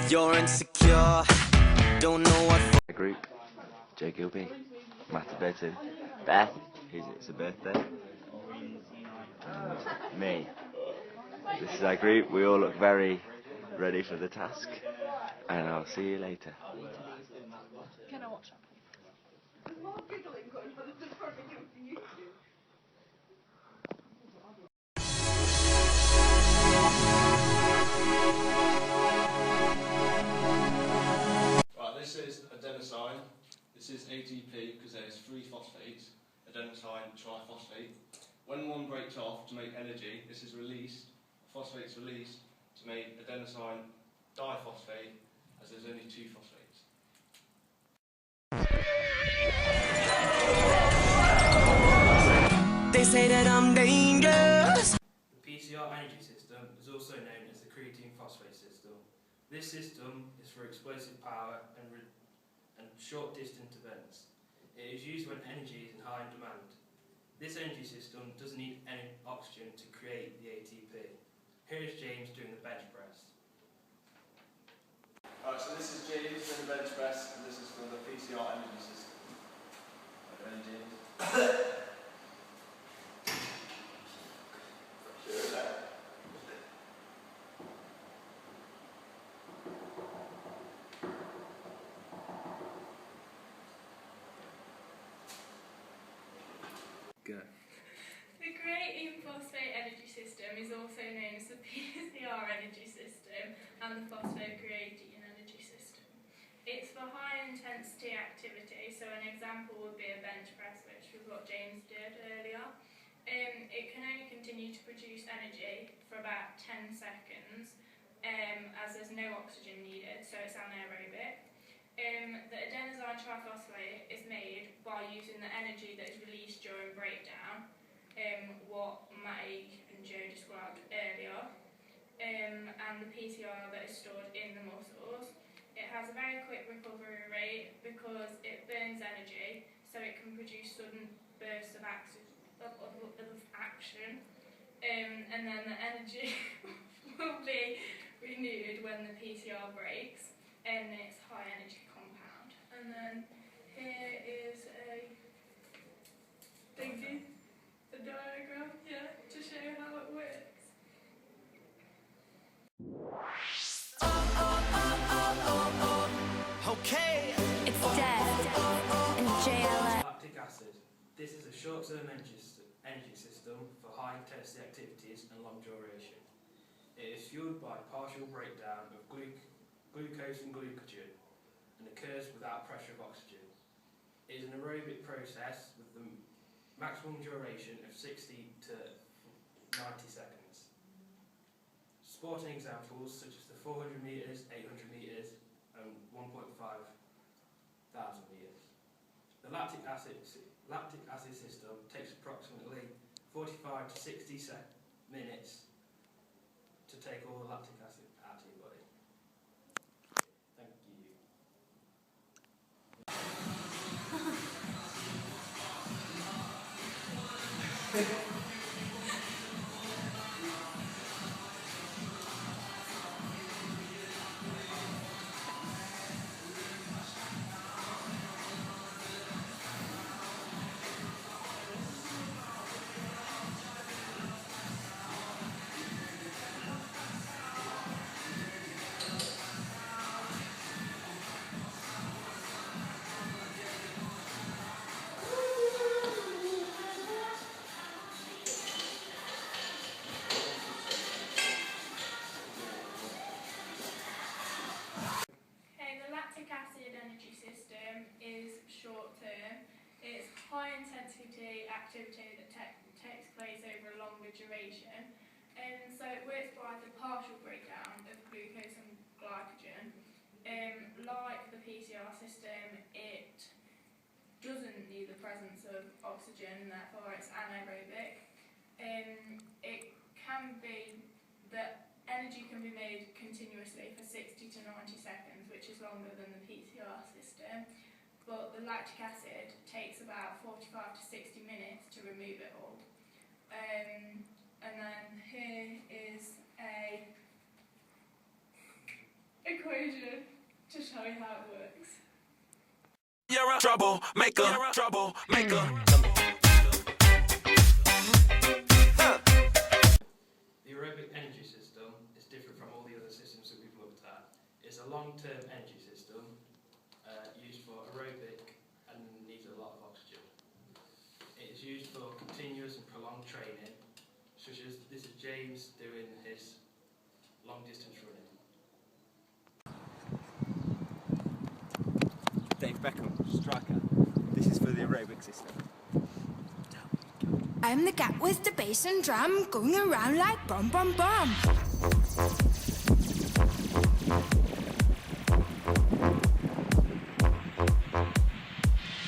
You're insecure, don't know what for. Group, Joe Gilby, Matty Burton, Beth, it's her birthday, and me. This is our group. We all look very ready for the task, and I'll see you later. Can I watch Right, this is adenosine. This is ATP because there's 3 phosphates, adenosine triphosphate. When one breaks off to make energy, this is released, phosphate's released to make adenosine diphosphate, as there's only 2 phosphates. They say that I'm dangerous. The PCR energy system is also known as the creatine phosphate system. This system is for explosive power and short distance events. It is used when energy is in high demand. This energy system doesn't need any oxygen to create the ATP. Here is James doing the bench press. Alright, so this is James doing the bench press, and this is for the PCR energy system. Ready, James? The creatine phosphate energy system is also known as the PCR energy system and the phosphocreatine energy system. It's for high intensity activity, so an example would be a bench press, which was what James did earlier. It can only continue to produce energy for about 10 seconds as there's no oxygen needed, so it's anaerobic. The adenosine triphosphate is made by using the energy that is released during breakdown, what Matty and Joe described earlier, and the PCR that is stored in the muscles. It has a very quick recovery rate because it burns energy, so it can produce sudden bursts of action, and then the energy will be renewed when the PCR breaks, and it's high energy compound. And then here is a diagram, to show how it works. Okay. It's dead and JLA. Lactic acid. This is a short-term energy system for high-intensity activities and long duration. It is fueled by partial breakdown of glucose and glycogen and occurs without pressure of oxygen. It is an aerobic process with the maximum duration of 60 to 90 seconds. Sporting examples such as the 400 metres, 800 metres and 1.5 thousand metres. The lactic acid system takes approximately 45 to 60 minutes to take all the lactic acid out of your body. Thank you. Is short-term. It's high-intensity activity that takes place over a longer duration, and so it works by the partial breakdown of glucose and glycogen. Like the PCR system, it doesn't need the presence of oxygen, therefore it's anaerobic. It can be that energy can be made continuously for 60 to 90 seconds, which is longer than the PCR system. But the lactic acid takes about 45 to 60 minutes to remove it all. And then here is a equation to show you how it works. You're a troublemaker. You're a troublemaker. The aerobic energy system is different from all the other systems that we've looked at. It's a long-term energy system used for aerobic and needs a lot of oxygen. It is used for continuous and prolonged training, such as this is James doing his long-distance running. Dave Beckham, striker. This is for the aerobic system. I'm the cat with the bass and drum, going around like bum bum bum.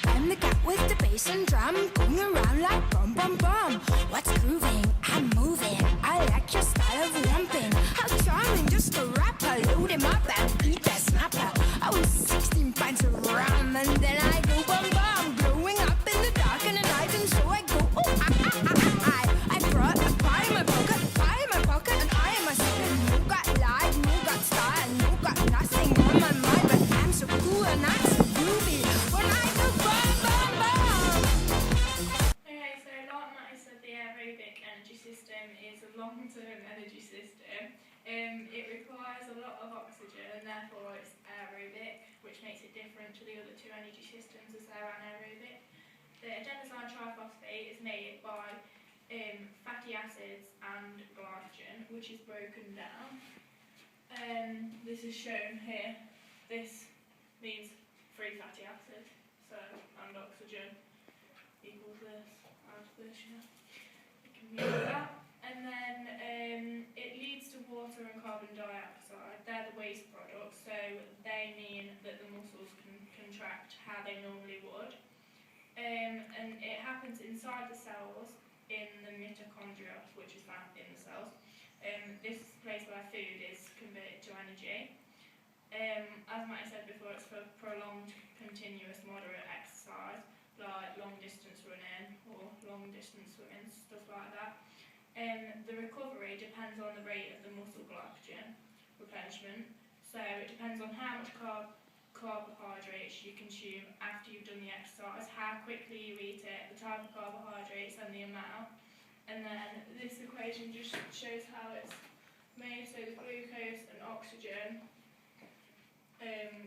I'm the cat with the bass and drum, going around like bum bum bum. What's grooving? I'm moving. I like your style of lumping. How charming, just a rapper. Load him up and eat that snapper. I was 16 pints of rum and then I go bum bum, blowing up in the dark in the night, and so I go. I brought a pie in my pocket, and I am a second. No got life, no got style, no got nothing on my mind, but I'm so cool and I'm so groovy when I go bum bum bum. Okay, so like Matty said, the aerobic energy system is a long-term energy system. It requires a lot of oxygen, and therefore it's aerobic, which makes it different to the other two energy systems as they're anaerobic. The adenosine triphosphate is made by fatty acids and glycogen, which is broken down. This is shown here. This means free fatty acid, so and oxygen equals this, add this, yeah. You can use that. And then it leads to water and carbon dioxide. They're the waste products, so they mean that the muscles can contract how they normally would. And it happens inside the cells in the mitochondria, which is found in the cells. This is the place where food is converted to energy. As Matty said before, it's for prolonged, continuous, moderate exercise, like long distance running or long distance swimming, stuff like that. The recovery depends on the rate of the muscle glycogen replenishment. So it depends on how much carbohydrates you consume after you've done the exercise, how quickly you eat it, the type of carbohydrates and the amount. And then this equation just shows how it's made. So the glucose and oxygen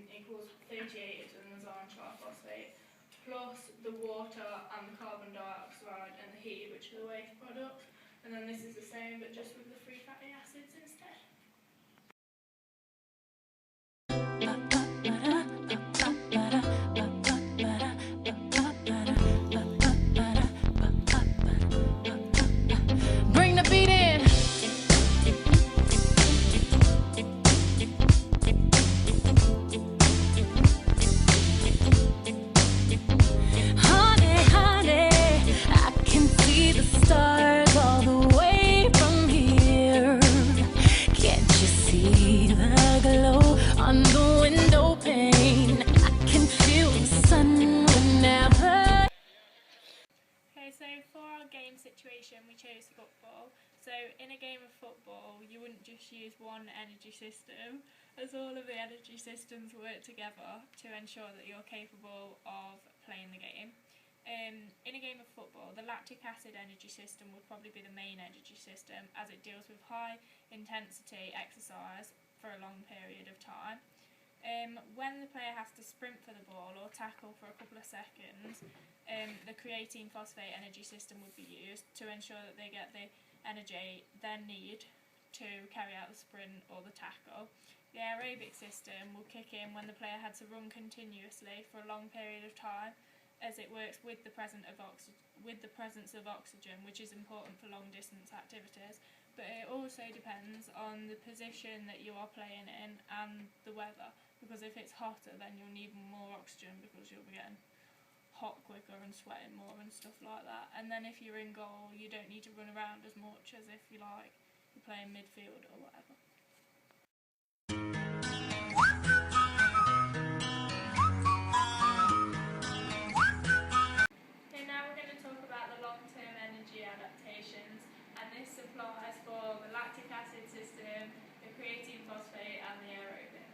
equals 38 adenosine triphosphate, plus the water and the carbon dioxide and the heat, which are the waste products. And then this is the same, but just with the free fatty acids instead. Bring the beat in. Honey, honey, I can see the stars all the way from here. Can't you see the glow on the window pane? I can feel the sun whenever. Okay, so for our game situation, we chose football. So in a game of football, you wouldn't just use one energy system, as all of the energy systems work together to ensure that you're capable of playing the game. In a game of football, the lactic acid energy system would probably be the main energy system, as it deals with high intensity exercise for a long period of time. When the player has to sprint for the ball or tackle for a couple of seconds, the creatine phosphate energy system would be used to ensure that they get the energy they need to carry out the sprint or the tackle. The aerobic system will kick in when the player had to run continuously for a long period of time, as it works with the presence of oxygen, which is important for long distance activities. But it also depends on the position that you are playing in and the weather, because if it's hotter then you'll need more oxygen because you'll be getting hot quicker and sweating more and stuff like that. And then if you're in goal, you don't need to run around as much as if you're playing midfield or whatever. Okay, now we're going to talk about the long-term energy adaptations, and this applies for the lactic acid system, the creatine phosphate and the aerobic.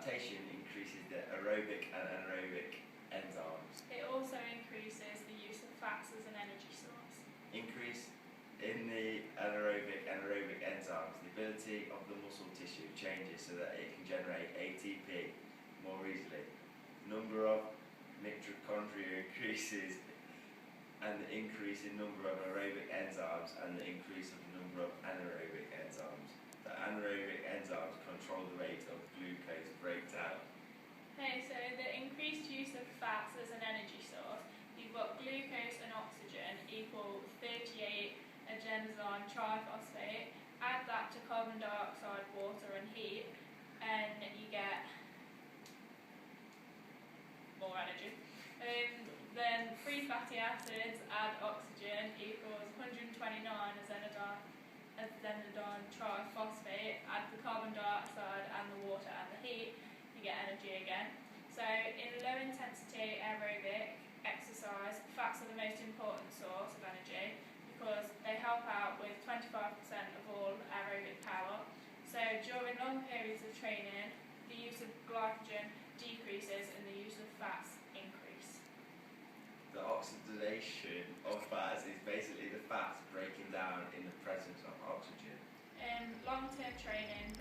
adaptation increases the aerobic and anaerobic enzymes. It also increases the use of fats as an energy source. Increase in the anaerobic and aerobic enzymes, the ability of the muscle tissue changes so that it can generate ATP more easily. Number of mitochondria increases, and the increase in number of aerobic enzymes and the increase of the number of anaerobic enzymes. The anaerobic enzymes control the rate of glucose breakdown. Okay, so the increased use of fats as an energy source, you've got glucose and oxygen equal 38 adenosine triphosphate. Add that to carbon dioxide, water and heat, and you get more energy. Then free fatty acids, add oxygen equals 129 adenine triphosphate, add the carbon dioxide and the water and the heat, you get energy again. So in low intensity aerobic exercise, fats are the most important source of energy because they help out with 25% of all aerobic power. So during long periods of training, the use of glycogen decreases and the use of fats increase. The oxidation of fats is basically the fats breaking down in the presence of oxygen. In long-term training,